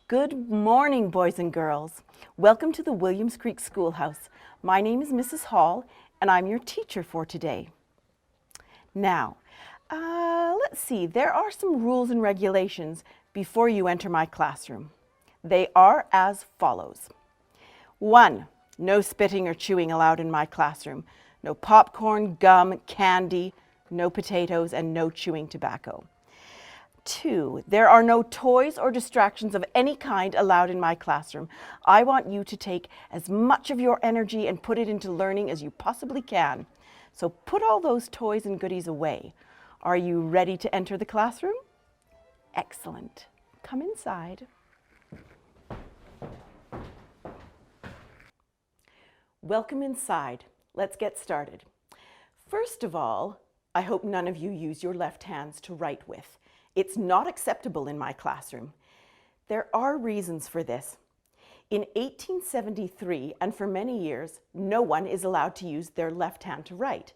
Good morning, boys and girls. Welcome to the Williams Creek Schoolhouse. My name is Mrs. Hall, and I'm your teacher for today. Now, let's see, there are some rules and regulations before you enter my classroom. They are as follows. 1, no spitting or chewing allowed in my classroom. No popcorn, gum, candy, no potatoes, and no chewing tobacco. 2, there are no toys or distractions of any kind allowed in my classroom. I want you to take as much of your energy and put it into learning as you possibly can. So put all those toys and goodies away. Are you ready to enter the classroom? Excellent. Come inside. Welcome inside. Let's get started. First of all, I hope none of you use your left hands to write with. It's not acceptable in my classroom. There are reasons for this. In 1873, and for many years, no one is allowed to use their left hand to write.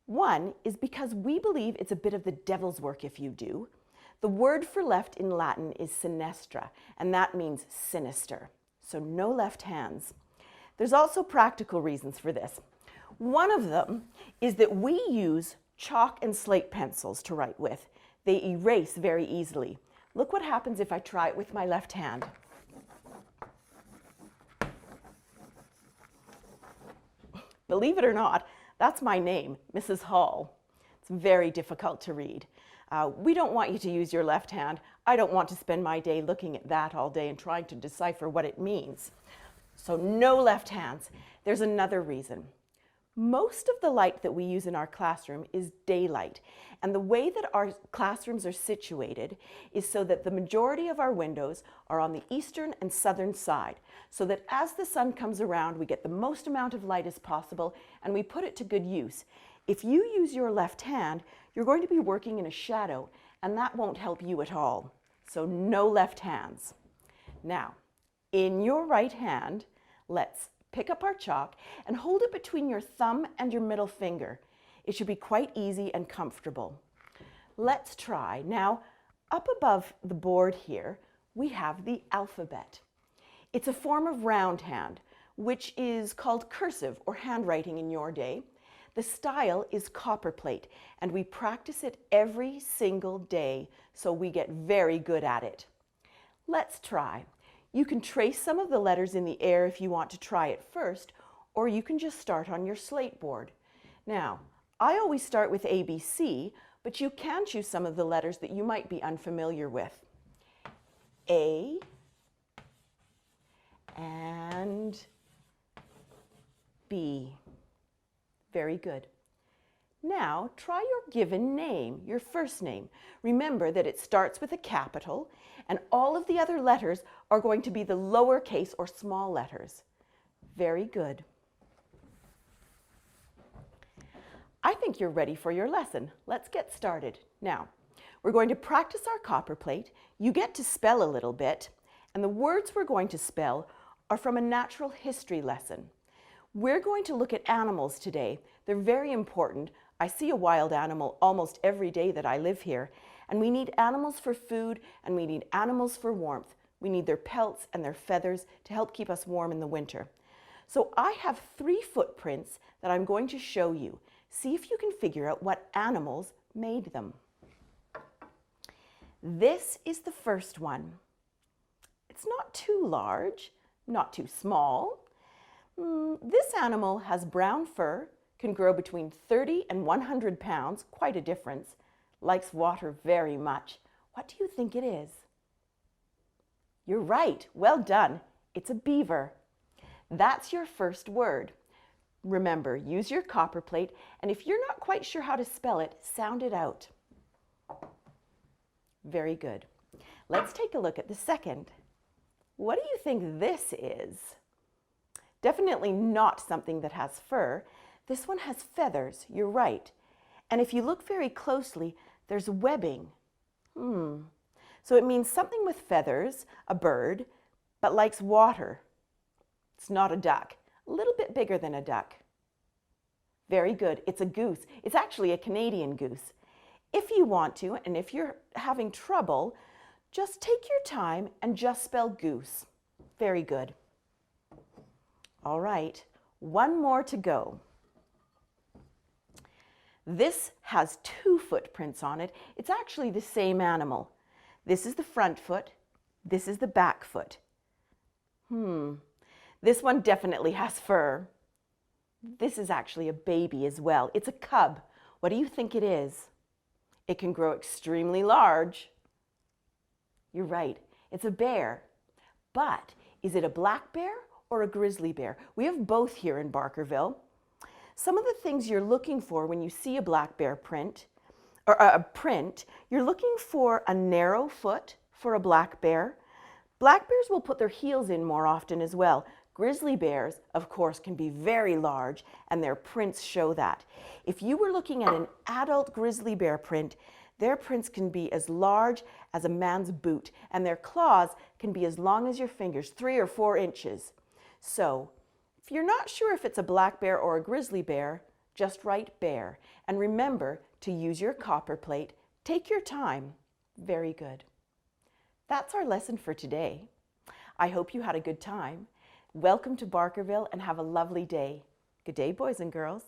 One is because we believe it's a bit of the devil's work if you do. The word for left in Latin is sinistra, and that means sinister. So no left hands. There's also practical reasons for this. One of them is that we use chalk and slate pencils to write with. They erase very easily. Look what happens if I try it with my left hand. Believe it or not, that's my name, Mrs. Hall. It's very difficult to read. We don't want you to use your left hand. I don't want to spend my day looking at that all day and trying to decipher what it means. So no left hands. There's another reason. Most of the light that we use in our classroom is daylight, and the way that our classrooms are situated is so that the majority of our windows are on the eastern and southern side, so that as the sun comes around, we get the most amount of light as possible, and we put it to good use. If you use your left hand, you're going to be working in a shadow, and that won't help you at all. So no left hands. Now, in your right hand, let's pick up our chalk and hold it between your thumb and your middle finger. It should be quite easy and comfortable. Let's try. Now, up above the board here, we have the alphabet. It's a form of roundhand, which is called cursive or handwriting in your day. The style is copperplate, and we practice it every single day, so we get very good at it. Let's try. You can trace some of the letters in the air if you want to try it first, or you can just start on your slate board. Now, I always start with ABC, but you can choose some of the letters that you might be unfamiliar with. A and B. Very good. Now, try your given name, your first name. Remember that it starts with a capital, and all of the other letters are going to be the lowercase or small letters. Very good. I think you're ready for your lesson. Let's get started. Now, we're going to practice our copperplate. You get to spell a little bit, and the words we're going to spell are from a natural history lesson. We're going to look at animals today. They're very important. I see a wild animal almost every day that I live here, and we need animals for food, and we need animals for warmth. We need their pelts and their feathers to help keep us warm in the winter. So I have 3 footprints that I'm going to show you. See if you can figure out what animals made them. This is the first one. It's not too large, not too small. This animal has brown fur, can grow between 30 and 100 pounds, quite a difference, likes water very much. What do you think it is? You're right, well done. It's a beaver. That's your first word. Remember, use your copperplate, and if you're not quite sure how to spell it, sound it out. Very good. Let's take a look at the second. What do you think this is? Definitely not something that has fur. This one has feathers, you're right. And if you look very closely, there's webbing. So it means something with feathers, a bird, but likes water. It's not a duck, a little bit bigger than a duck. Very good, it's a goose. It's actually a Canadian goose. If you want to, and if you're having trouble, Just take your time and just spell goose. Very good. All right, one more to go. This has 2 footprints on it. It's actually the same animal. This is the front foot. This is the back foot. This one definitely has fur. This is actually a baby as well. It's a cub. What do you think it is? It can grow extremely large. You're right, it's a bear. But is it a black bear or a grizzly bear? We have both here in Barkerville. Some of the things you're looking for when you see a black bear print, or a print, you're looking for a narrow foot for a black bear. Black bears will put their heels in more often as well. Grizzly bears, of course, can be very large, and their prints show that. If you were looking at an adult grizzly bear print, their prints can be as large as a man's boot, and their claws can be as long as your fingers, 3 or 4 inches. So, if you're not sure if it's a black bear or a grizzly bear, just write bear. And remember to use your copper plate. Take your time. Very good. That's our lesson for today. I hope you had a good time. Welcome to Barkerville and have a lovely day. Good day, boys and girls.